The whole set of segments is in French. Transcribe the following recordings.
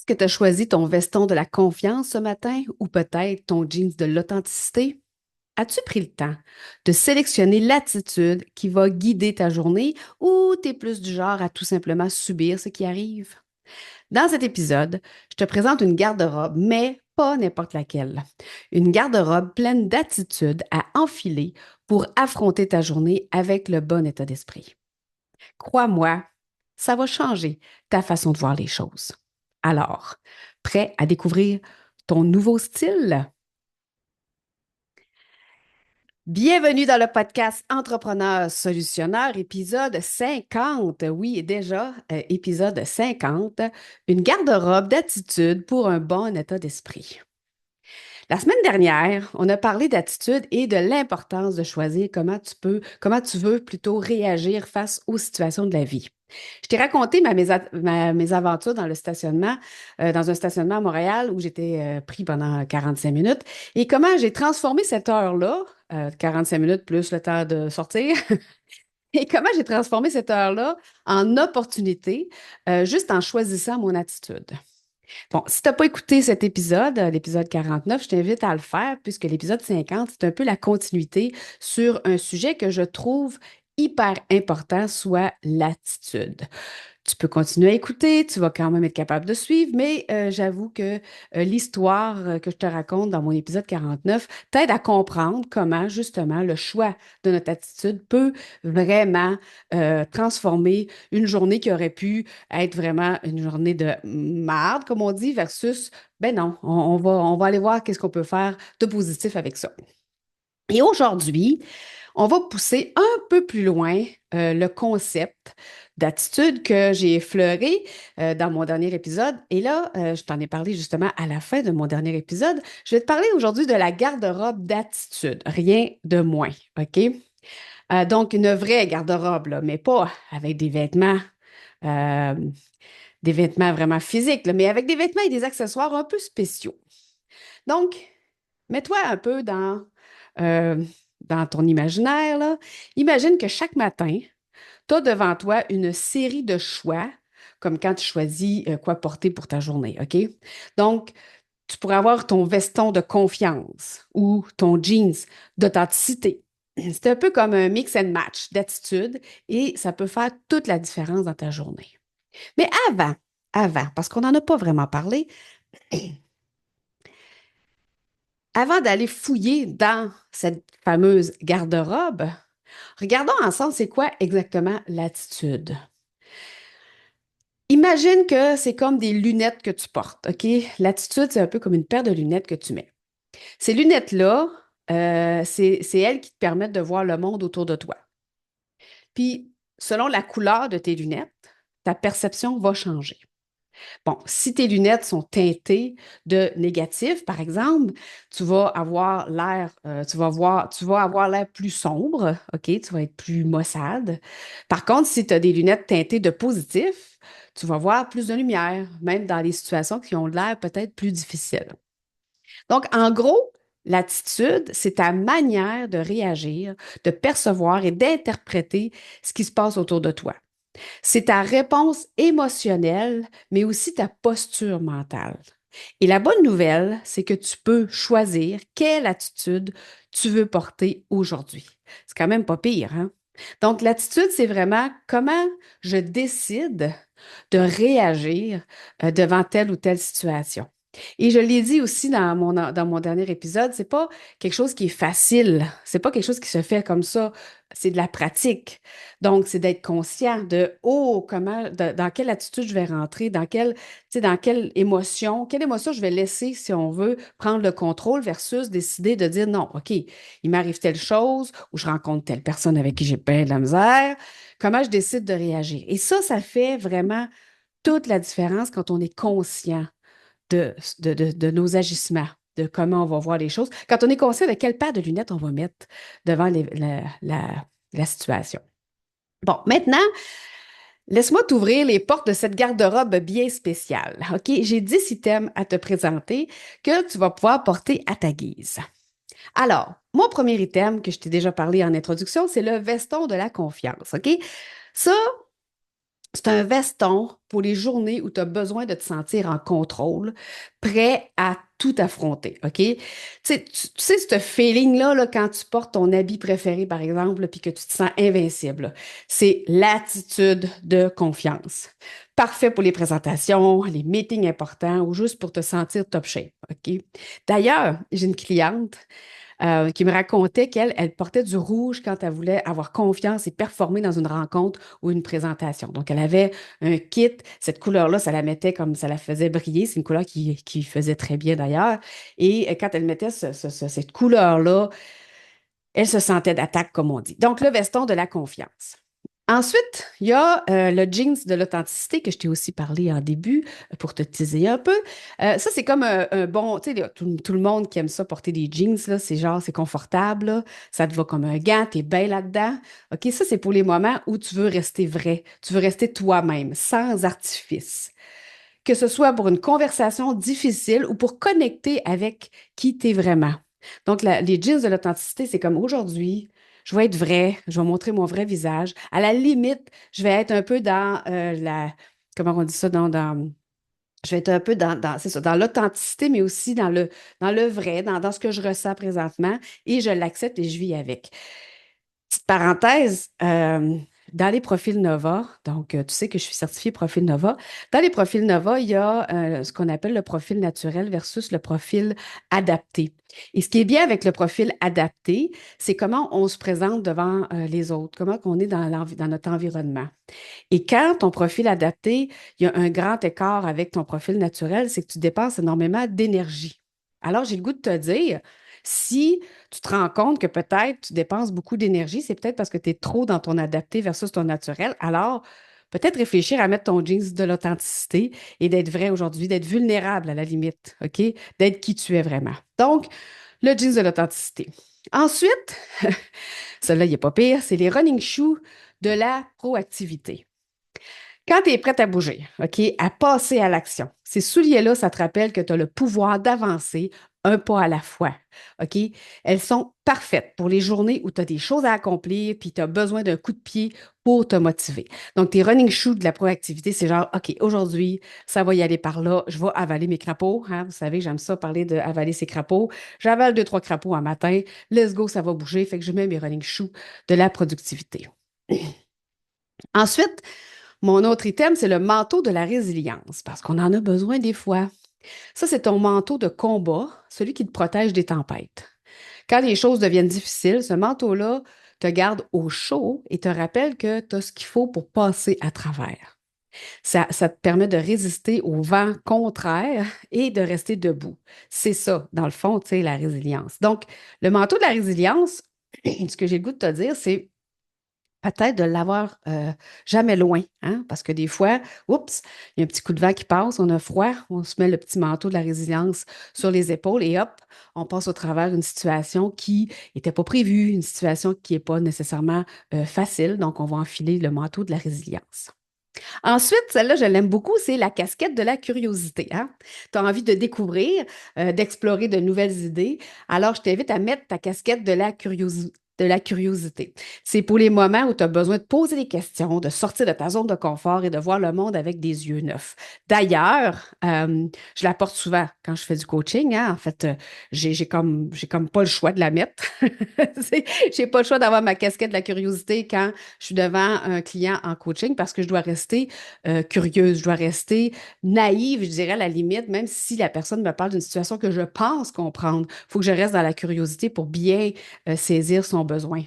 Est-ce que tu as choisi ton veston de la confiance ce matin ou peut-être ton jeans de l'authenticité? As-tu pris le temps de sélectionner l'attitude qui va guider ta journée ou t'es plus du genre à tout simplement subir ce qui arrive? Dans cet épisode, je te présente une garde-robe, mais pas n'importe laquelle. Une garde-robe pleine d'attitudes à enfiler pour affronter ta journée avec le bon état d'esprit. Crois-moi, ça va changer ta façon de voir les choses. Alors, prêt à découvrir ton nouveau style? Bienvenue dans le podcast Entrepreneur Solutionneur, épisode 50. Oui, déjà, épisode 50, une garde-robe d'attitude pour un bon état d'esprit. La semaine dernière, on a parlé d'attitude et de l'importance de choisir comment tu veux plutôt réagir face aux situations de la vie. Je t'ai raconté mes aventures dans le stationnement, dans un stationnement à Montréal où j'étais pris pendant 45 minutes et comment j'ai transformé cette heure-là, 45 minutes plus le temps de sortir, et comment j'ai transformé cette heure-là en opportunité juste en choisissant mon attitude. Bon, si tu n'as pas écouté cet épisode, l'épisode 49, je t'invite à le faire puisque l'épisode 50, c'est un peu la continuité sur un sujet que je trouve hyper important, soit l'attitude. Tu peux continuer à écouter, tu vas quand même être capable de suivre, mais j'avoue que l'histoire que je te raconte dans mon épisode 49 t'aide à comprendre comment justement le choix de notre attitude peut vraiment transformer une journée qui aurait pu être vraiment une journée de marde, comme on dit, versus, ben non, on va aller voir qu'est-ce qu'on peut faire de positif avec ça. Et aujourd'hui, on va pousser un peu plus loin le concept d'attitude que j'ai effleuré dans mon dernier épisode. Et là, je t'en ai parlé justement à la fin de mon dernier épisode. Je vais te parler aujourd'hui de la garde-robe d'attitude, rien de moins, OK? Donc, une vraie garde-robe, là, mais pas avec euh, des vêtements vraiment physiques, là, mais avec des vêtements et des accessoires un peu spéciaux. Donc, mets-toi un peu euh, dans ton imaginaire, là. Imagine que chaque matin, tu as devant toi une série de choix, comme quand tu choisis quoi porter pour ta journée, OK? Donc, tu pourrais avoir ton veston de confiance ou ton jeans d'authenticité. C'est un peu comme un mix and match d'attitude et ça peut faire toute la différence dans ta journée. Mais avant, parce qu'on n'en a pas vraiment parlé, avant d'aller fouiller dans cette fameuse garde-robe, regardons ensemble c'est quoi exactement l'attitude. Imagine que c'est comme des lunettes que tu portes, OK? L'attitude, c'est un peu comme une paire de lunettes que tu mets. Ces lunettes-là, c'est elles qui te permettent de voir le monde autour de toi. Puis, selon la couleur de tes lunettes, ta perception va changer. Bon, si tes lunettes sont teintées de négatif, par exemple, tu vas avoir l'air plus sombre, OK? Tu vas être plus maussade. Par contre, si tu as des lunettes teintées de positif, tu vas voir plus de lumière, même dans les situations qui ont l'air peut-être plus difficiles. Donc, en gros, l'attitude, c'est ta manière de réagir, de percevoir et d'interpréter ce qui se passe autour de toi. C'est ta réponse émotionnelle, mais aussi ta posture mentale. Et la bonne nouvelle, c'est que tu peux choisir quelle attitude tu veux porter aujourd'hui. C'est quand même pas pire, hein? Donc, l'attitude, c'est vraiment comment je décide de réagir devant telle ou telle situation. Et je l'ai dit aussi dans mon dernier épisode, c'est pas quelque chose qui est facile, c'est pas quelque chose qui se fait comme ça, c'est de la pratique. Donc, c'est d'être conscient de, oh, dans quelle attitude je vais rentrer, tu sais, dans quelle émotion je vais laisser, si on veut, prendre le contrôle versus décider de dire non, OK, il m'arrive telle chose ou je rencontre telle personne avec qui j'ai bien de la misère, comment je décide de réagir. Et ça fait vraiment toute la différence quand on est conscient de nos agissements, de comment on va voir les choses, quand on est conscient de quelle paire de lunettes on va mettre devant la situation. Bon, maintenant, laisse-moi t'ouvrir les portes de cette garde-robe bien spéciale. OK? J'ai 10 items à te présenter que tu vas pouvoir porter à ta guise. Alors, mon premier item que je t'ai déjà parlé en introduction, c'est le veston de la confiance. OK? Ça, c'est un veston pour les journées où tu as besoin de te sentir en contrôle, prêt à tout affronter, OK? Tu sais, ce feeling-là, là, quand tu portes ton habit préféré, par exemple, puis que tu te sens invincible, c'est l'attitude de confiance. Parfait pour les présentations, les meetings importants ou juste pour te sentir top shape, OK? D'ailleurs, j'ai une cliente qui me racontait qu'elle elle portait du rouge quand elle voulait avoir confiance et performer dans une rencontre ou une présentation. Donc, elle avait un kit. Cette couleur-là, ça la mettait comme ça la faisait briller. C'est une couleur qui faisait très bien d'ailleurs. Et quand elle mettait cette couleur-là, elle se sentait d'attaque, comme on dit. Donc, le veston de la confiance. Ensuite, il y a le jeans de l'authenticité que je t'ai aussi parlé en début pour te teaser un peu. Ça, c'est comme un bon, tu sais, là, tout le monde qui aime ça, porter des jeans, là, c'est genre, c'est confortable, là, ça te va comme un gant, t'es bien là-dedans. OK, ça, c'est pour les moments où tu veux rester vrai, tu veux rester toi-même, sans artifice. Que ce soit pour une conversation difficile ou pour connecter avec qui t'es vraiment. Donc, les jeans de l'authenticité, c'est comme aujourd'hui, je vais être vrai, je vais montrer mon vrai visage. À la limite, je vais être un peu dans comment on dit ça, je vais être un peu c'est ça, dans l'authenticité, mais aussi dans le vrai, dans ce que je ressens présentement, et je l'accepte et je vis avec. Petite parenthèse, dans les profils Nova, donc tu sais que je suis certifiée profil Nova, dans les profils Nova, il y a ce qu'on appelle le profil naturel versus le profil adapté. Et ce qui est bien avec le profil adapté, c'est comment on se présente devant les autres, comment on est dans notre environnement. Et quand ton profil adapté, il y a un grand écart avec ton profil naturel, c'est que tu dépenses énormément d'énergie. Alors, j'ai le goût de te dire, si tu te rends compte que peut-être tu dépenses beaucoup d'énergie, c'est peut-être parce que tu es trop dans ton adapté versus ton naturel. Alors, peut-être réfléchir à mettre ton jeans de l'authenticité et d'être vrai aujourd'hui, d'être vulnérable à la limite, OK? D'être qui tu es vraiment. Donc, le jeans de l'authenticité. Ensuite, celui-là, il n'est pas pire, c'est les running shoes de la proactivité. Quand tu es prête à bouger, OK, à passer à l'action, ces souliers-là, ça te rappelle que tu as le pouvoir d'avancer un pas à la fois. OK? Elles sont parfaites pour les journées où tu as des choses à accomplir puis tu as besoin d'un coup de pied pour te motiver. Donc, tes running shoes de la proactivité, c'est genre, OK, aujourd'hui, ça va y aller par là, je vais avaler mes crapauds. Hein? Vous savez, j'aime ça parler d'avaler ses crapauds. J'avale deux, trois crapauds un matin. Let's go, ça va bouger. Fait que je mets mes running shoes de la productivité. Ensuite, mon autre item, c'est le manteau de la résilience, parce qu'on en a besoin des fois. Ça, c'est ton manteau de combat, celui qui te protège des tempêtes. Quand les choses deviennent difficiles, ce manteau-là te garde au chaud et te rappelle que tu as ce qu'il faut pour passer à travers. Ça te permet de résister au vent contraire et de rester debout. C'est ça, dans le fond, tu sais, la résilience. Donc, le manteau de la résilience, ce que j'ai le goût de te dire, c'est peut-être de l'avoir jamais loin, hein? Parce que des fois, oups, il y a un petit coup de vent qui passe, on a froid, on se met le petit manteau de la résilience sur les épaules et hop, on passe au travers d'une situation qui n'était pas prévue, une situation qui n'est pas nécessairement facile. Donc, on va enfiler le manteau de la résilience. Ensuite, celle-là, je l'aime beaucoup, c'est la casquette de la curiosité. Hein? Tu as envie de découvrir, d'explorer de nouvelles idées. Alors, je t'invite à mettre ta casquette de la curiosité. C'est pour les moments où tu as besoin de poser des questions, de sortir de ta zone de confort et de voir le monde avec des yeux neufs. D'ailleurs, je la porte souvent quand je fais du coaching. Hein. En fait, j'ai comme pas le choix de la mettre. J'ai pas le choix d'avoir ma casquette de la curiosité quand je suis devant un client en coaching parce que je dois rester curieuse, je dois rester naïve, je dirais à la limite, même si la personne me parle d'une situation que je pense comprendre. Il faut que je reste dans la curiosité pour bien saisir son besoin.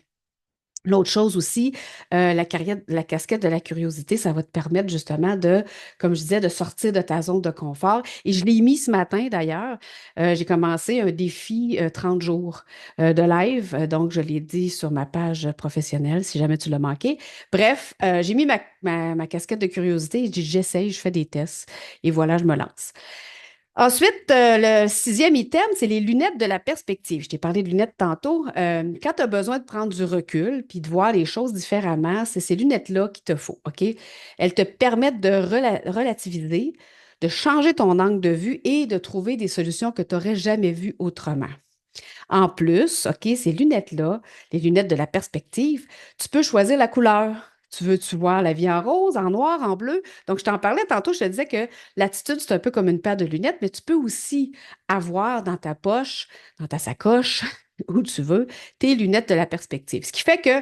L'autre chose aussi, la casquette de la curiosité, ça va te permettre justement de, comme je disais, de sortir de ta zone de confort. Et je l'ai mis ce matin d'ailleurs. J'ai commencé un défi 30 jours de live. Donc, je l'ai dit sur ma page professionnelle si jamais tu l'as manqué. Bref, j'ai mis ma casquette de curiosité et j'essaye, je fais des tests. Et voilà, je me lance. Ensuite, le sixième item, c'est les lunettes de la perspective. Je t'ai parlé de lunettes tantôt. Quand tu as besoin de prendre du recul puis de voir les choses différemment, c'est ces lunettes-là qu'il te faut, OK? Elles te permettent de relativiser, de changer ton angle de vue et de trouver des solutions que tu n'aurais jamais vues autrement. En plus, OK, ces lunettes-là, les lunettes de la perspective, tu peux choisir la couleur. Tu voir la vie en rose, en noir, en bleu? Donc, je t'en parlais tantôt, je te disais que l'attitude, c'est un peu comme une paire de lunettes, mais tu peux aussi avoir dans ta poche, dans ta sacoche, où tu veux, tes lunettes de la perspective. Ce qui fait que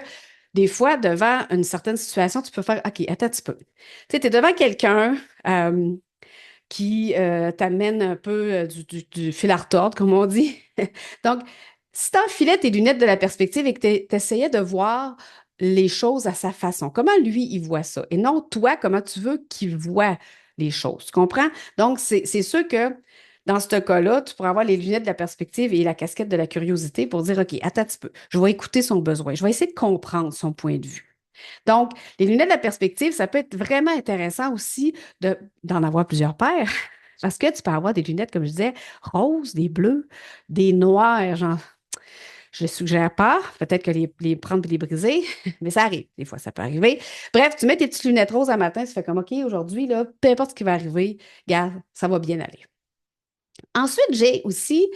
des fois, devant une certaine situation, tu peux faire OK, attends un petit peu. Tu sais, tu es devant quelqu'un qui t'amène un peu du fil à retordre, comme on dit. Donc, si tu enfilais tes lunettes de la perspective et que tu essayais de voir les choses à sa façon, comment lui, il voit ça, et non toi, comment tu veux qu'il voit les choses. Tu comprends? Donc, c'est sûr que dans ce cas-là, tu pourras avoir les lunettes de la perspective et la casquette de la curiosité pour dire, OK, attends un petit peu, je vais écouter son besoin, je vais essayer de comprendre son point de vue. Donc, les lunettes de la perspective, ça peut être vraiment intéressant aussi d'en avoir plusieurs paires. Parce que tu peux avoir des lunettes, comme je disais, roses, des bleus, des noirs, genre, je ne suggère pas, peut-être que les prendre et les briser, mais ça arrive, des fois, ça peut arriver. Bref, tu mets tes petites lunettes roses un matin, tu fais comme, OK, aujourd'hui, là, peu importe ce qui va arriver, regarde, ça va bien aller. Ensuite, j'ai aussi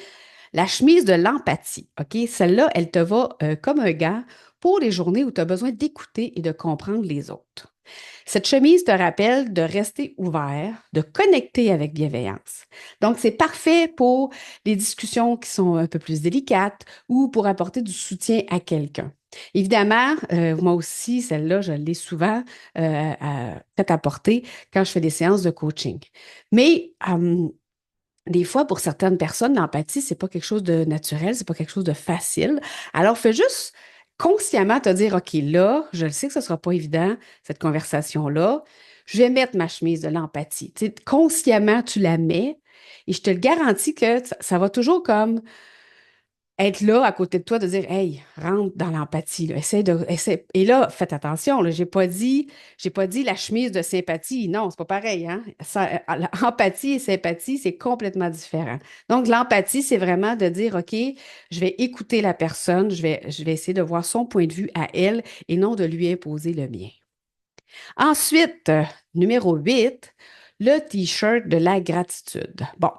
la chemise de l'empathie, OK? Celle-là, elle te va comme un gant pour les journées où tu as besoin d'écouter et de comprendre les autres. Cette chemise te rappelle de rester ouvert, de connecter avec bienveillance. Donc, c'est parfait pour les discussions qui sont un peu plus délicates ou pour apporter du soutien à quelqu'un. Évidemment, moi aussi, celle-là, je l'ai souvent fait apporter quand je fais des séances de coaching. Mais des fois, pour certaines personnes, l'empathie, c'est pas quelque chose de naturel, c'est pas quelque chose de facile. Alors, fais juste consciemment te dire, OK, là, je le sais que ce sera pas évident, cette conversation-là. Je vais mettre ma chemise de l'empathie. Tu sais, consciemment, tu la mets et je te le garantis que ça va toujours comme être là à côté de toi, de dire, hey, rentre dans l'empathie, là, essaie. Et là, faites attention, là, j'ai pas dit la chemise de sympathie. Non, c'est pas pareil, hein. Empathie et sympathie, c'est complètement différent. Donc, l'empathie, c'est vraiment de dire, OK, je vais écouter la personne, je vais essayer de voir son point de vue à elle et non de lui imposer le mien. Ensuite, numéro 8, le T-shirt de la gratitude. Bon,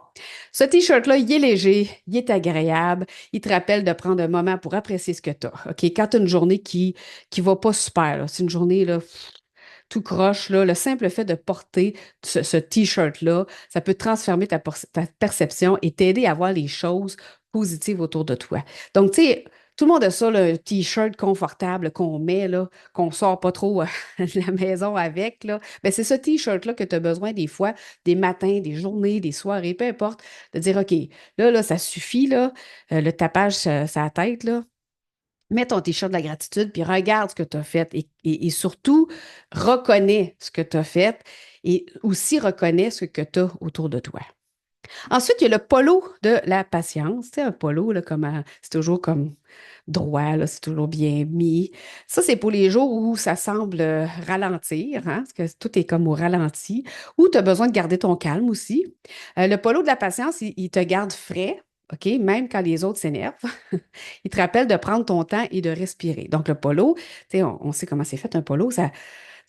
ce T-shirt-là, il est léger, il est agréable, il te rappelle de prendre un moment pour apprécier ce que tu as. OK, quand tu as une journée qui va pas super, là, c'est une journée là, tout croche, là, le simple fait de porter ce T-shirt-là, ça peut transformer ta perception et t'aider à voir les choses positives autour de toi. Donc, tu sais, tout le monde a ça, le T-shirt confortable qu'on met, là, qu'on sort pas trop de la maison avec, là. Ben, c'est ce T-shirt-là que tu as besoin des fois, des matins, des journées, des soirées, peu importe, de dire, OK, là, ça suffit, là, le tapage, sa tête, là. Mets ton T-shirt de la gratitude, puis regarde ce que tu as fait et surtout, reconnais ce que tu as fait et aussi reconnais ce que tu as autour de toi. Ensuite, il y a le polo de la patience. Tu sais, un polo, là, c'est toujours comme droit, là, c'est toujours bien mis. Ça, c'est pour les jours où ça semble ralentir, hein, parce que tout est comme au ralenti, ou tu as besoin de garder ton calme aussi. Le polo de la patience, il te garde frais, OK, même quand les autres s'énervent. Il te rappelle de prendre ton temps et de respirer. Donc, le polo, tu sais, on sait comment c'est fait un polo,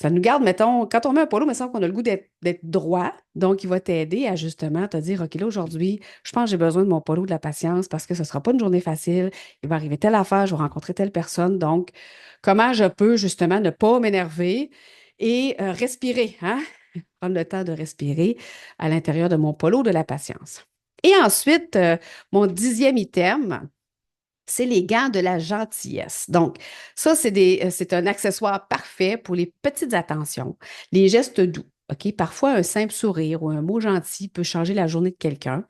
ça nous garde, mettons, quand on met un polo, il me semble qu'on a le goût d'être droit. Donc, il va t'aider à justement te dire, OK, là, aujourd'hui, je pense que j'ai besoin de mon polo de la patience parce que ce ne sera pas une journée facile. Il va arriver telle affaire, je vais rencontrer telle personne. Donc, comment je peux justement ne pas m'énerver et respirer, hein? Prendre le temps de respirer à l'intérieur de mon polo de la patience. Et ensuite, mon 10e item, c'est les gants de la gentillesse. Donc, ça, c'est un accessoire parfait pour les petites attentions, les gestes doux. OK? Parfois, un simple sourire ou un mot gentil peut changer la journée de quelqu'un.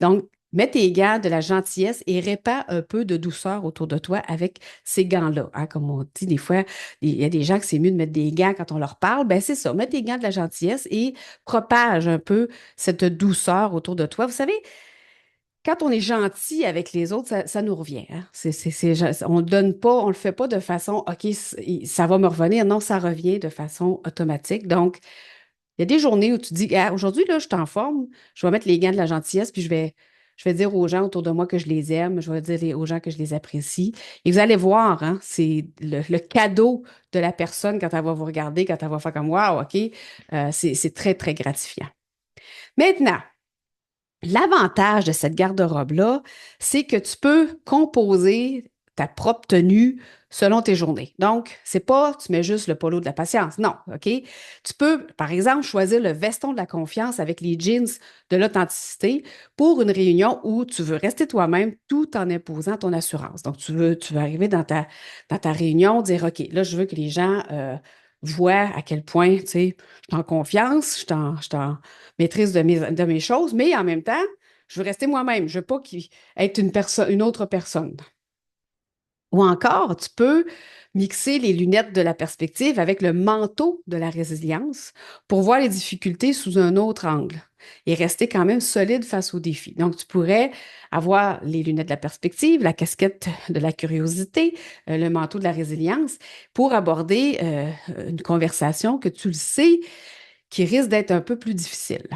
Donc, mets tes gants de la gentillesse et répand un peu de douceur autour de toi avec ces gants-là, hein. Comme on dit des fois, il y a des gens que c'est mieux de mettre des gants quand on leur parle. Ben c'est ça, mets tes gants de la gentillesse et propage un peu cette douceur autour de toi. Vous savez, quand on est gentil avec les autres, ça nous revient, hein. On le donne pas, on le fait pas de façon, OK, ça va me revenir. Non, ça revient de façon automatique. Donc, il y a des journées où tu dis, ah, aujourd'hui, là, je suis en forme, je vais mettre les gants de la gentillesse, puis je vais dire aux gens autour de moi que je les aime, je vais dire aux gens que je les apprécie. Et vous allez voir, hein, c'est le cadeau de la personne quand elle va vous regarder, quand elle va faire comme, wow, OK, c'est très, très gratifiant. Maintenant, l'avantage de cette garde-robe-là, c'est que tu peux composer ta propre tenue selon tes journées. Donc, c'est pas tu mets juste le polo de la patience. Non, OK? Tu peux, par exemple, choisir le veston de la confiance avec les jeans de l'authenticité pour une réunion où tu veux rester toi-même tout en imposant ton assurance. Donc, tu veux arriver dans ta réunion, dire, OK, là, je veux que les gens voient à quel point, tu sais, je suis en confiance, je suis en maîtrise de mes choses, mais en même temps, je veux rester moi-même. Je veux pas être une autre personne. Ou encore, tu peux mixer les lunettes de la perspective avec le manteau de la résilience pour voir les difficultés sous un autre angle et rester quand même solide face aux défis. Donc, tu pourrais avoir les lunettes de la perspective, la casquette de la curiosité, le manteau de la résilience pour aborder une conversation que tu le sais qui risque d'être un peu plus difficile.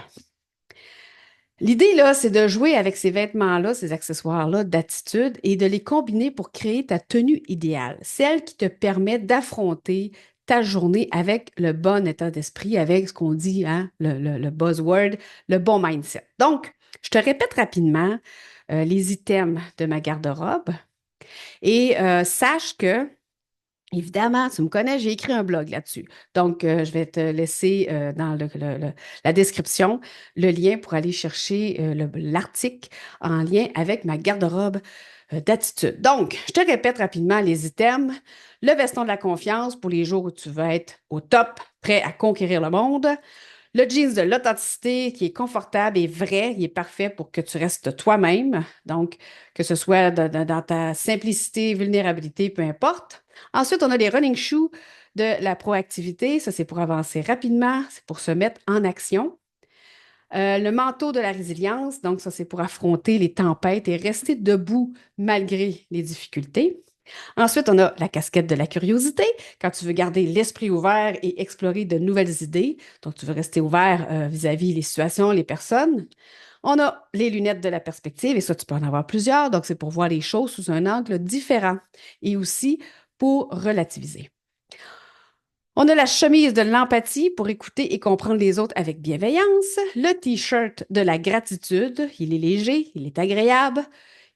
L'idée, là, c'est de jouer avec ces vêtements-là, ces accessoires-là d'attitude et de les combiner pour créer ta tenue idéale, celle qui te permet d'affronter ta journée avec le bon état d'esprit, avec ce qu'on dit, hein, le buzzword, le bon mindset. Donc, je te répète rapidement les items de ma garde-robe et sache que évidemment, tu me connais, j'ai écrit un blog là-dessus. Donc, je vais te laisser dans la description le lien pour aller chercher l'article en lien avec ma garde-robe d'attitude. Donc, je te répète rapidement les items. Le veston de la confiance pour les jours où tu veux être au top, prêt à conquérir le monde. Le jeans de l'authenticité qui est confortable et vrai, il est parfait pour que tu restes toi-même. Donc, que ce soit dans ta simplicité, vulnérabilité, peu importe. Ensuite, on a les running shoes de la proactivité. Ça, c'est pour avancer rapidement, c'est pour se mettre en action. Le manteau de la résilience, donc ça, c'est pour affronter les tempêtes et rester debout malgré les difficultés. Ensuite, on a la casquette de la curiosité, quand tu veux garder l'esprit ouvert et explorer de nouvelles idées. Donc, tu veux rester ouvert vis-à-vis les situations, les personnes. On a les lunettes de la perspective, et ça, tu peux en avoir plusieurs. Donc, c'est pour voir les choses sous un angle différent et aussi pour relativiser. On a la chemise de l'empathie pour écouter et comprendre les autres avec bienveillance. Le t-shirt de la gratitude, il est léger, il est agréable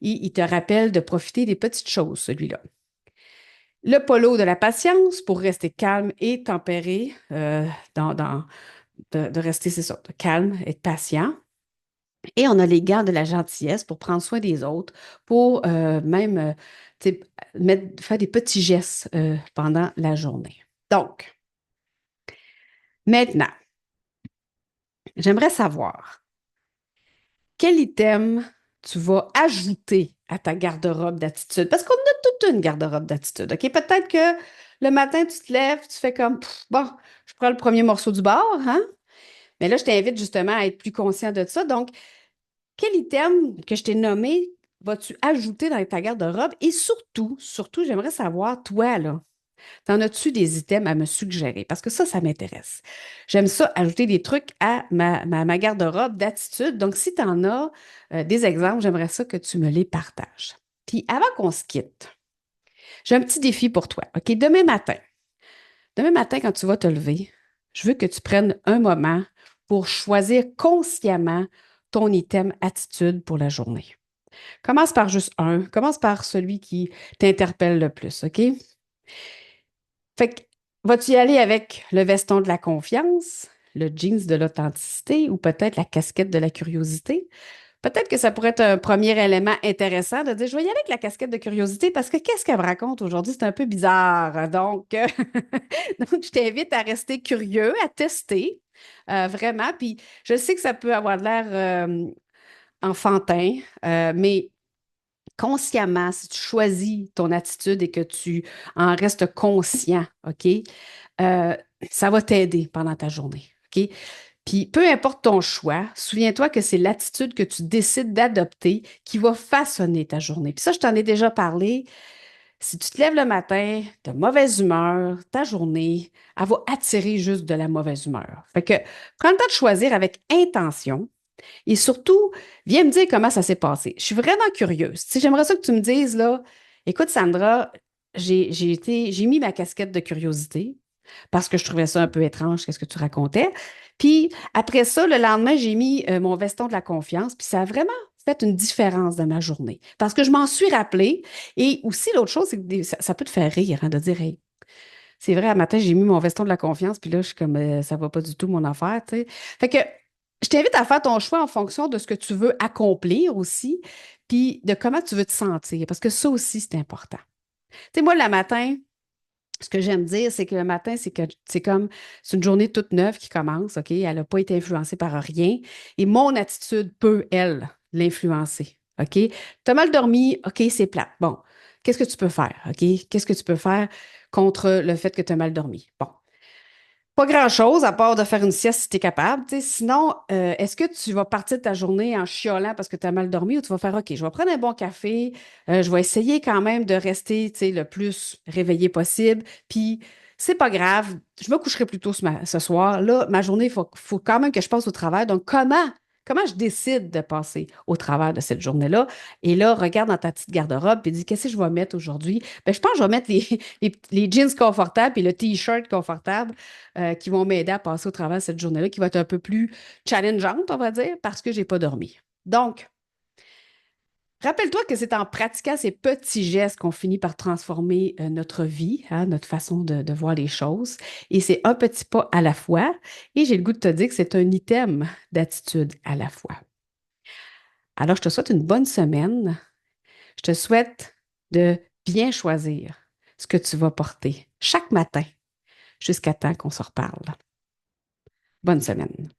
et il te rappelle de profiter des petites choses, celui-là. Le polo de la patience pour rester calme et tempéré, de rester, c'est ça, calme, être patient. Et on a les gants de la gentillesse pour prendre soin des autres, pour même tu sais, faire des petits gestes pendant la journée. Donc, maintenant, j'aimerais savoir quel item tu vas ajouter à ta garde-robe d'attitude. Parce qu'on a toute une garde-robe d'attitude, OK? Peut-être que le matin, tu te lèves, tu fais comme, bon, je prends le premier morceau du bar, hein? Mais là, je t'invite justement à être plus conscient de ça. Donc, quel item que je t'ai nommé vas-tu ajouter dans ta garde-robe? Et surtout, j'aimerais savoir, toi, là, t'en as-tu des items à me suggérer? Parce que ça m'intéresse. J'aime ça, ajouter des trucs à ma garde-robe d'attitude. Donc, si tu en as des exemples, j'aimerais ça que tu me les partages. Puis, avant qu'on se quitte, j'ai un petit défi pour toi. OK? Demain matin, quand tu vas te lever, je veux que tu prennes un moment pour choisir consciemment ton item attitude pour la journée. Commence par juste un. Commence par celui qui t'interpelle le plus, OK? Fait que, vas-tu y aller avec le veston de la confiance, le jeans de l'authenticité ou peut-être la casquette de la curiosité? Peut-être que ça pourrait être un premier élément intéressant de dire, je vais y aller avec la casquette de curiosité parce que qu'est-ce qu'elle me raconte aujourd'hui? C'est un peu bizarre. Donc, donc je t'invite à rester curieux, à tester, vraiment. Puis, je sais que ça peut avoir l'air enfantin, mais consciemment, si tu choisis ton attitude et que tu en restes conscient, OK, euh, ça va t'aider pendant ta journée, OK? Puis, peu importe ton choix, souviens-toi que c'est l'attitude que tu décides d'adopter qui va façonner ta journée. Puis ça, je t'en ai déjà parlé. Si tu te lèves le matin de mauvaise humeur, ta journée, elle va attirer juste de la mauvaise humeur. Fait que prends le temps de choisir avec intention et surtout, viens me dire comment ça s'est passé. Je suis vraiment curieuse. Tu sais, j'aimerais ça que tu me dises, là, écoute, Sandra, j'ai mis ma casquette de curiosité parce que je trouvais ça un peu étrange, qu'est-ce que tu racontais. Puis après ça, le lendemain, j'ai mis mon veston de la confiance, puis ça a vraiment fait une différence dans ma journée. Parce que je m'en suis rappelée. Et aussi, l'autre chose, c'est que ça peut te faire rire, hein, de dire, hey, c'est vrai, un matin, j'ai mis mon veston de la confiance, puis là, je suis comme, ça va pas du tout mon affaire, tu sais. Fait que je t'invite à faire ton choix en fonction de ce que tu veux accomplir aussi, puis de comment tu veux te sentir, parce que ça aussi, c'est important. Tu sais, moi, le matin, ce que j'aime dire, c'est que le matin, c'est une journée toute neuve qui commence, OK? Elle n'a pas été influencée par rien. Et mon attitude peut, elle, l'influencer, OK? Tu as mal dormi, OK, c'est plate. Bon, qu'est-ce que tu peux faire, OK? Qu'est-ce que tu peux faire contre le fait que tu as mal dormi? Bon, pas grand-chose à part de faire une sieste si tu es capable. Tu sais. Sinon, est-ce que tu vas partir de ta journée en chiolant parce que tu as mal dormi ou tu vas faire OK, je vais prendre un bon café, je vais essayer quand même de rester tu sais, le plus réveillé possible, puis c'est pas grave, je me coucherai plus tôt ce soir. Là, ma journée, il faut quand même que je passe au travail. Donc, comment je décide de passer au travers de cette journée-là? Et là, regarde dans ta petite garde-robe et dis, qu'est-ce que je vais mettre aujourd'hui? Ben, je pense que je vais mettre les jeans confortables et le t-shirt confortable qui vont m'aider à passer au travers de cette journée-là, qui va être un peu plus challengeante, on va dire, parce que j'ai pas dormi. Donc, rappelle-toi que c'est en pratiquant ces petits gestes qu'on finit par transformer notre vie, hein, notre façon de voir les choses. Et c'est un petit pas à la fois. Et j'ai le goût de te dire que c'est un item d'attitude à la fois. Alors, je te souhaite une bonne semaine. Je te souhaite de bien choisir ce que tu vas porter chaque matin jusqu'à temps qu'on se reparle. Bonne semaine.